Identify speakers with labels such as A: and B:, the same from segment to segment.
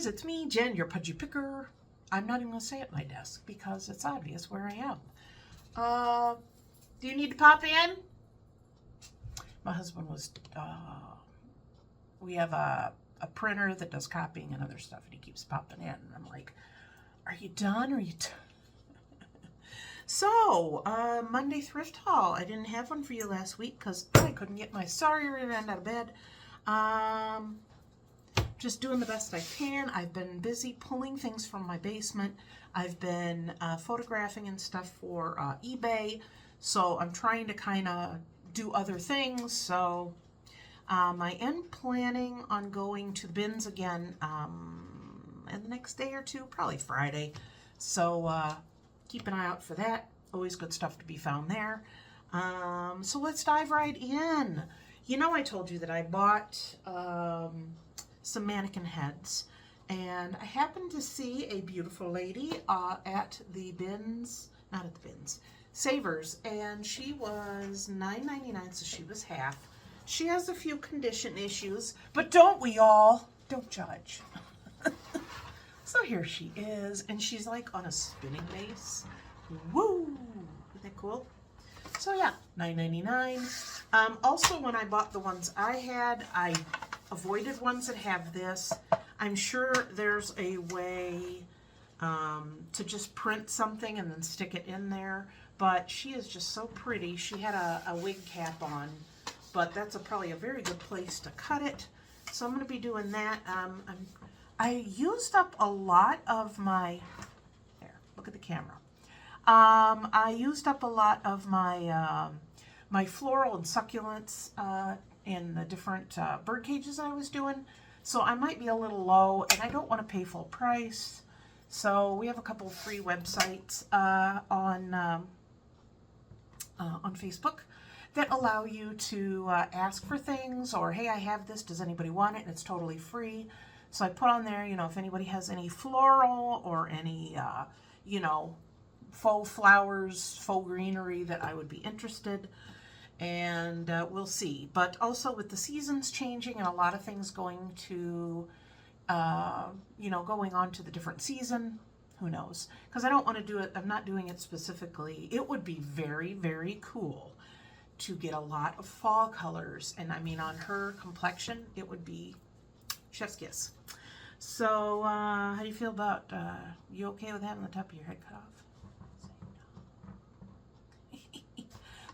A: guys, it's me, Jen, your pudgy picker. I'm not even going to say at my desk because it's obvious where I am. Do you need to pop in? My husband was, we have a printer that does copying and other stuff, and he keeps popping in. And I'm like, are you done? Or are you So, Monday thrift haul. I didn't have one for you last week because I couldn't get my sorry rear end out of bed. Just doing the best I can. I've been busy pulling things from my basement. I've been photographing and stuff for eBay. So I'm trying to kind of do other things. So I am planning on going to the bins again in the next day or two, probably Friday. So keep an eye out for that. Always good stuff to be found there. So let's dive right in. You know, I told you that I bought some mannequin heads, and I happened to see a beautiful lady at the bins, not at the bins, Savers, and she was $9.99, so she was half. She has a few condition issues, but don't we all? Don't judge. So here she is, and she's like on a spinning base. Woo! Isn't that cool? So yeah, $9.99. Also, when I bought the ones I had, I avoided ones that have this. I'm sure there's a way to just print something and then stick it in there, but she is just so pretty. She had a wig cap on, but that's probably a very good place to cut it. So I'm going to be doing that. I used up a lot of my, there, look at the camera. I used up a lot of my my floral and succulents in the different bird cages I was doing. So I might be a little low, and I don't want to pay full price. So we have a couple of free websites on Facebook that allow you to ask for things, or hey, I have this, does anybody want it? And it's totally free. So I put on there, you know, if anybody has any floral or any, you know, faux flowers, faux greenery that I would be interested, and we'll see. But also with the seasons changing and a lot of things going to, you know, going on to the different season, who knows? Because I don't want to do it, I'm not doing it specifically. It would be very, very cool to get a lot of fall colors, and I mean on her complexion, it would be chef's kiss. So, how do you feel about, you okay with having the top of your head cut off?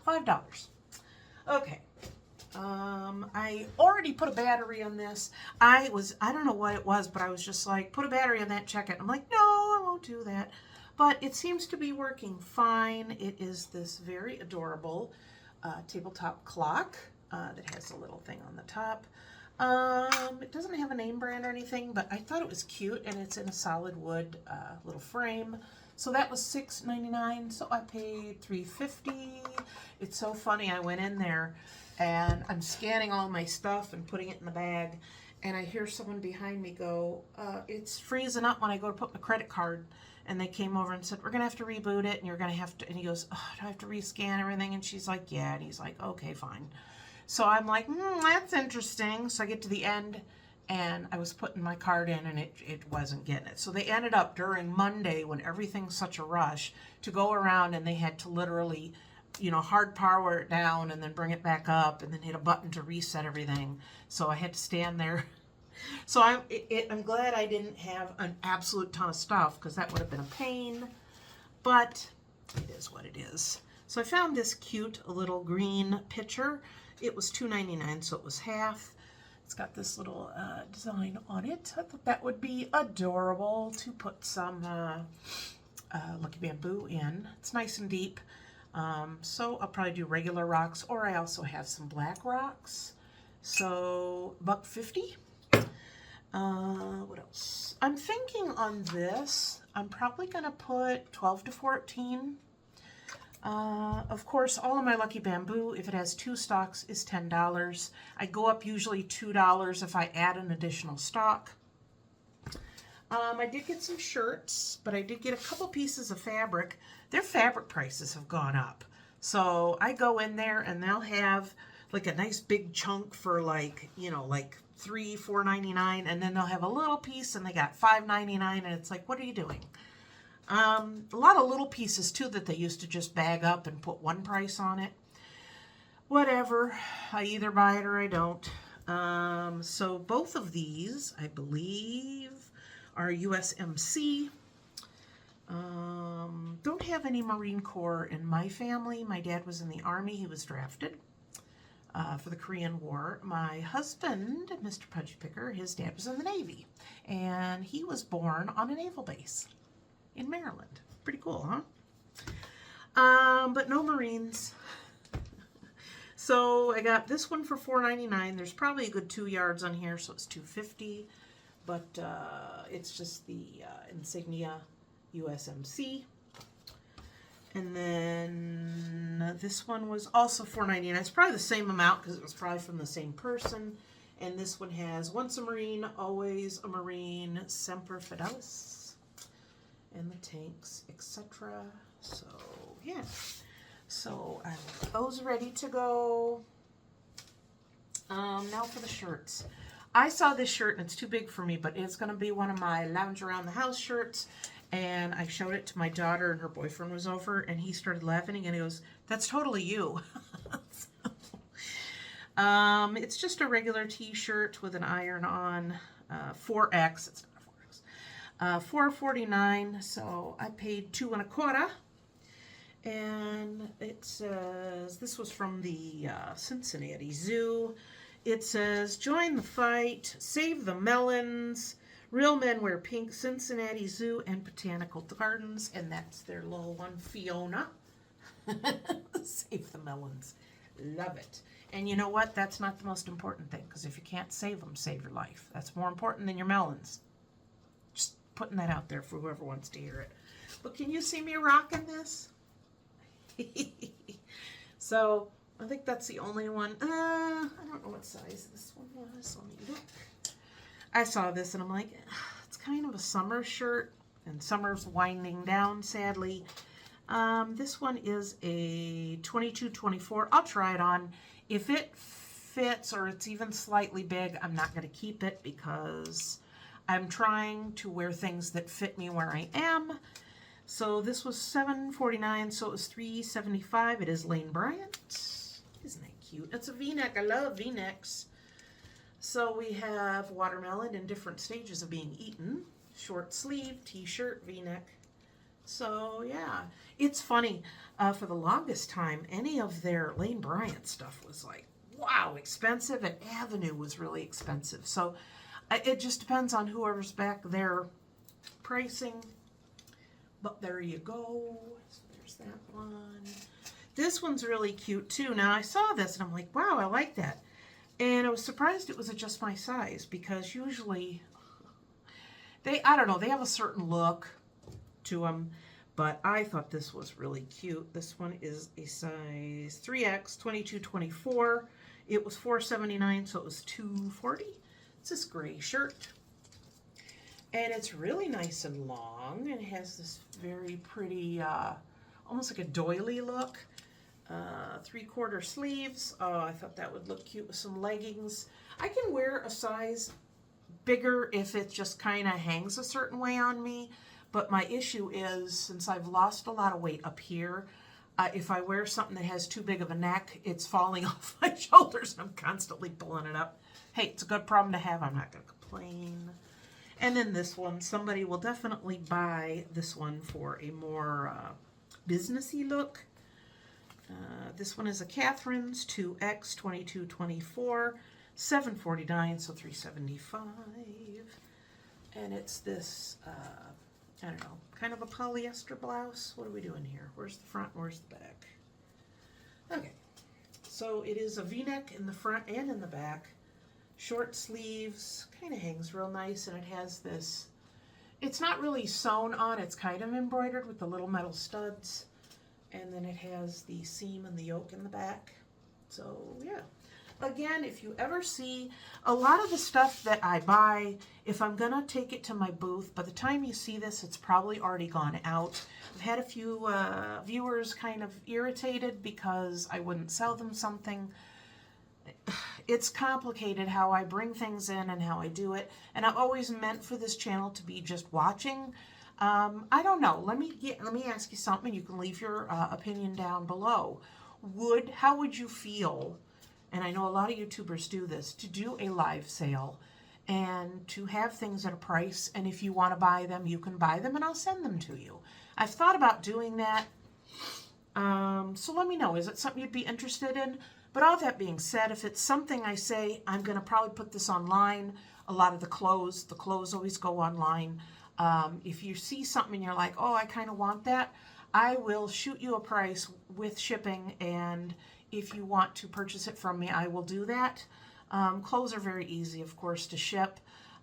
A: $5. Okay. I already put a battery on this. I don't know what it was, but I was just like, put a battery on that, check it. I'm like, no, I won't do that. But it seems to be working fine. It is this very adorable tabletop clock that has a little thing on the top. It doesn't have a name brand or anything, but I thought it was cute, and it's in a solid wood little frame. So that was $6.99, so I paid $3.50. It's so funny, I went in there, and I'm scanning all my stuff and putting it in the bag, and I hear someone behind me go, it's freezing up when I go to put my credit card. And they came over and said, we're going to have to reboot it, and you're going to have to, and he goes, oh, do I have to rescan everything? And she's like, yeah, and he's like, okay, fine. So I'm like, that's interesting. So I get to the end, and I was putting my card in, and it wasn't getting it. So they ended up during Monday, when everything's such a rush, to go around, and they had to literally, you know, hard power it down and then bring it back up and then hit a button to reset everything. So I had to stand there. So I'm glad I didn't have an absolute ton of stuff, because that would have been a pain, but it is what it is. So I found this cute little green pitcher. It was $2.99, so it was half. It's got this little design on it. I thought that would be adorable to put some Lucky Bamboo in. It's nice and deep. So I'll probably do regular rocks, or I also have some black rocks. So $1.50. What else? I'm thinking on this, I'm probably going to put 12 to 14. Of course, all of my Lucky Bamboo, if it has 2 stalks, is $10. I go up usually $2 if I add an additional stalk. I did get some shirts, but I did get a couple pieces of fabric. Their fabric prices have gone up. So I go in there, and they'll have like a nice big chunk for like, you know, like $4.99, and then they'll have a little piece and they got $5.99, and it's like, what are you doing? A lot of little pieces too that they used to just bag up and put one price on it. Whatever, I either buy it or I don't. So both of these, I believe, are USMC. Don't have any Marine Corps in my family. My dad was in the Army. He was drafted for the Korean War. My husband, Mr. Pudgy Picker, his dad was in the Navy, and he was born on a naval base in Maryland. Pretty cool, huh? But no Marines. So I got this one for $4.99. There's probably a good 2 yards on here, so it's $2.50. But it's just the insignia USMC. And then this one was also $4.99. It's probably the same amount because it was probably from the same person. And this one has once a Marine, always a Marine, Semper Fidelis, and the tanks, etc. So yeah. So I have those ready to go. Now for the shirts. I saw this shirt and it's too big for me, but it's going to be one of my lounge around the house shirts. And I showed it to my daughter and her boyfriend was over and he started laughing and he goes, "That's totally you." It's just a regular t-shirt with an iron on, 4X. It's not a 4X. $4.49. So I paid $2 1/4. And it says, this was from the Cincinnati Zoo. It says, "Join the fight, save the melons. Real men wear pink, Cincinnati Zoo and Botanical Gardens." And that's their little one, Fiona. Save the melons. Love it. And you know what? That's not the most important thing, because if you can't save them, save your life. That's more important than your melons. Just putting that out there for whoever wants to hear it. But can you see me rocking this? So I think that's the only one. I don't know what size this one was. Let me look. I saw this and I'm like, it's kind of a summer shirt, and summer's winding down, sadly. This one is a 22-24. I'll try it on. If it fits or it's even slightly big, I'm not going to keep it because I'm trying to wear things that fit me where I am. So this was $7.49, so it was $3.75. It is Lane Bryant. Isn't that cute? It's a V-neck. I love V-necks. So we have watermelon in different stages of being eaten. Short sleeve, t-shirt, V-neck. So yeah, it's funny. For the longest time, any of their Lane Bryant stuff was like, wow, expensive, and Avenue was really expensive. So it just depends on whoever's back there pricing. But there you go. So there's that one. This one's really cute too. Now I saw this and I'm like, wow, I like that. And I was surprised it was just my size, because usually I don't know, they have a certain look to them. But I thought this was really cute. This one is a size 3X, 22-24. It was $4.79, so it was $2.40. It's this gray shirt. And it's really nice and long, and it has this very pretty, almost like a doily look. 3/4 sleeves. Oh, I thought that would look cute with some leggings. I can wear a size bigger if it just kind of hangs a certain way on me. But my issue is, since I've lost a lot of weight up here, if I wear something that has too big of a neck, it's falling off my shoulders, and I'm constantly pulling it up. Hey, it's a good problem to have. I'm not going to complain. And then this one, somebody will definitely buy this one for a more businessy look. This one is a Catherine's 2X, 22-24, $7.49, so $3.75. And it's this, I don't know, kind of a polyester blouse. What are we doing here? Where's the front? Where's the back? Okay, so it is a V-neck in the front and in the back. Short sleeves, kind of hangs real nice, and it has this, it's not really sewn on, it's kind of embroidered with the little metal studs. And then it has the seam and the yoke in the back. So yeah, again, if you ever see a lot of the stuff that I buy, if I'm gonna take it to my booth, by the time you see this, it's probably already gone out. I've had a few viewers kind of irritated because I wouldn't sell them something. it's complicated how I bring things in and how I do it. And I've always meant for this channel to be just watching. I don't know. Let me ask you something. You can leave your opinion down below. How would you feel, and I know a lot of YouTubers do this, to do a live sale and to have things at a price, and if you want to buy them, you can buy them and I'll send them to you. I've thought about doing that. So let me know. Is it something you'd be interested in? But all that being said, if it's something I say, I'm going to probably put this online. A lot of the clothes always go online. If you see something and you're like, oh, I kind of want that, I will shoot you a price with shipping, and if you want to purchase it from me, I will do that. Clothes are very easy, of course, to ship.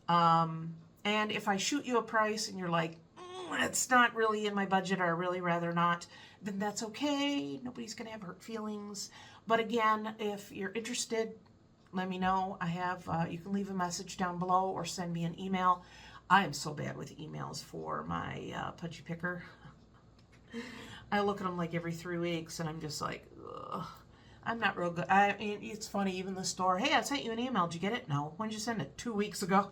A: And if I shoot you a price and you're like, it's not really in my budget, or I really rather not, then that's okay. Nobody's going to have hurt feelings. But again, if you're interested, let me know. I have, you can leave a message down below or send me an email. I am so bad with emails for my Pudgy Picker. I look at them like every 3 weeks, and I'm just like, ugh, I'm not real good. It's funny, even the store, hey, I sent you an email. Did you get it? No. When did you send it? 2 weeks ago.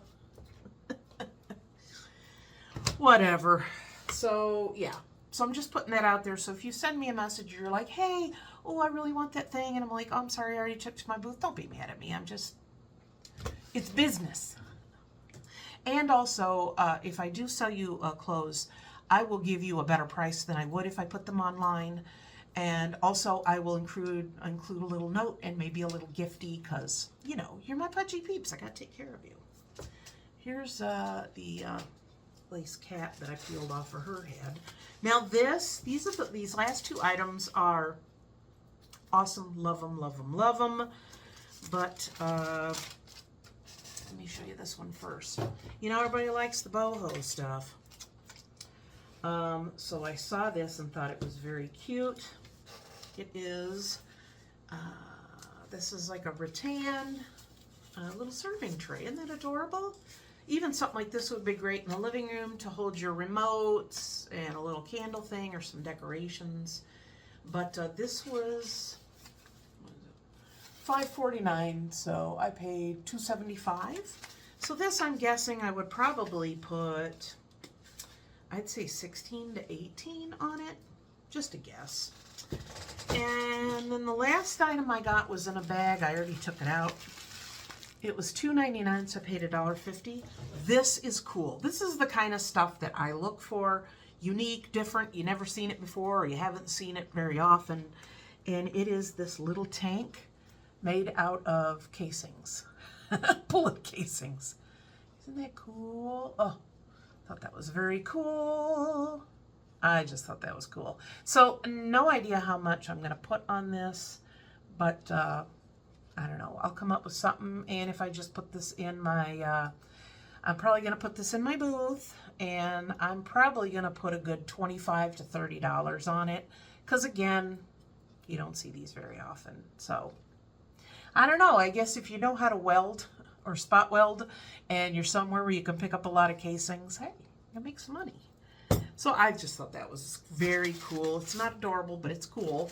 A: Whatever. So, yeah. So I'm just putting that out there. So if you send me a message, you're like, hey, oh, I really want that thing. And I'm like, oh, I'm sorry, I already took it to my booth. Don't be mad at me. It's business. And also, if I do sell you clothes, I will give you a better price than I would if I put them online. And also, I will include a little note and maybe a little gifty, because, you know, you're my pudgy peeps. I got to take care of you. Here's the lace cap that I peeled off of her head. Now these last two items are awesome. Love them, love them, love them. But let me show you this one first. You know, everybody likes the boho stuff. So I saw this and thought it was very cute. It is, this is like a rattan little serving tray. Isn't that adorable? Even something like this would be great in the living room to hold your remotes and a little candle thing or some decorations. But this was $5.49, so I paid $2.75. So this, I'm guessing I would probably put, I'd say 16 to 18 on it, just a guess. And then the last item I got was in a bag. I already took it out. It was $2.99, so I paid $1.50. This is cool. This is the kind of stuff that I look for. Unique, different, you never seen it before, or you haven't seen it very often. And it is this little tank made out of casings. Bullet casings. Isn't that cool? Oh, I thought that was very cool. I just thought that was cool. So, no idea how much I'm going to put on this, but I don't know. I'll come up with something, and if I just put this in my, I'm probably going to put this in my booth, and I'm probably going to put a good $25 to $30 on it, because again, you don't see these very often. So, I don't know. I guess if you know how to weld or spot weld, and you're somewhere where you can pick up a lot of casings, hey, you make some money. So I just thought that was very cool. It's not adorable, but it's cool.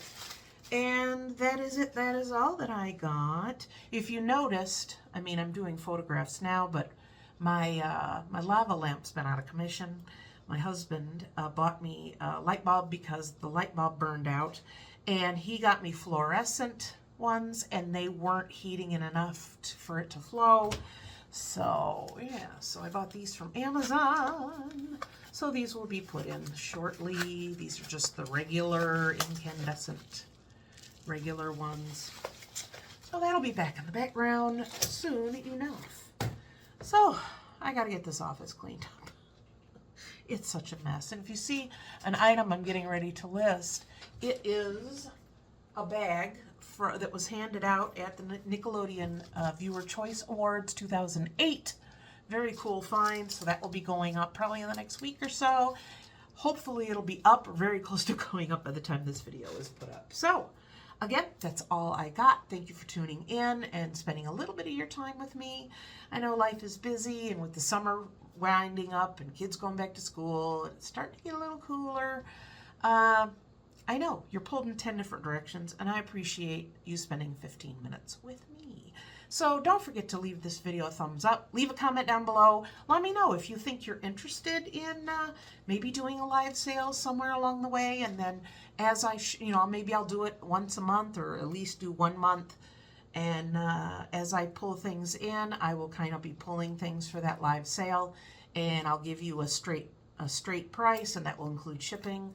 A: And that is it. That is all that I got. If you noticed, I mean, I'm doing photographs now, but my my lava lamp's been out of commission. My husband bought me a light bulb because the light bulb burned out, and he got me fluorescent ones, and they weren't heating it enough for it to flow. So yeah, so I bought these from Amazon. So these will be put in shortly. These are just the regular incandescent, regular ones. So that'll be back in the background soon enough. So I gotta get this office cleaned up. It's such a mess. And if you see an item I'm getting ready to list, it is a bag that was handed out at the Nickelodeon Viewer Choice Awards 2008. Very cool find. So that will be going up probably in the next week or so. Hopefully it'll be up, or very close to going up by the time this video is put up. So again, that's all I got. Thank you for tuning in and spending a little bit of your time with me. I know life is busy, and with the summer winding up and kids going back to school, and it's starting to get a little cooler. I know you're pulled in 10 different directions, and I appreciate you spending 15 minutes with me. So don't forget to leave this video a thumbs up. Leave a comment down below. Let me know if you think you're interested in maybe doing a live sale somewhere along the way. And then as I, maybe I'll do it once a month, or at least do 1 month. And as I pull things in, I will kind of be pulling things for that live sale. And I'll give you a straight price, and that will include shipping.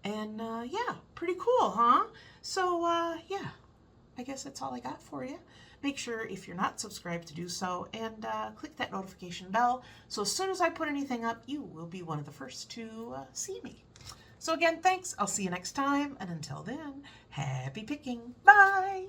A: And yeah, pretty cool, huh? So yeah, I guess that's all I got for you. Make sure, if you're not subscribed, to do so, and click that notification bell, so as soon as I put anything up, you will be one of the first to see me. So again, thanks. I'll see you next time, and until then, happy picking. Bye!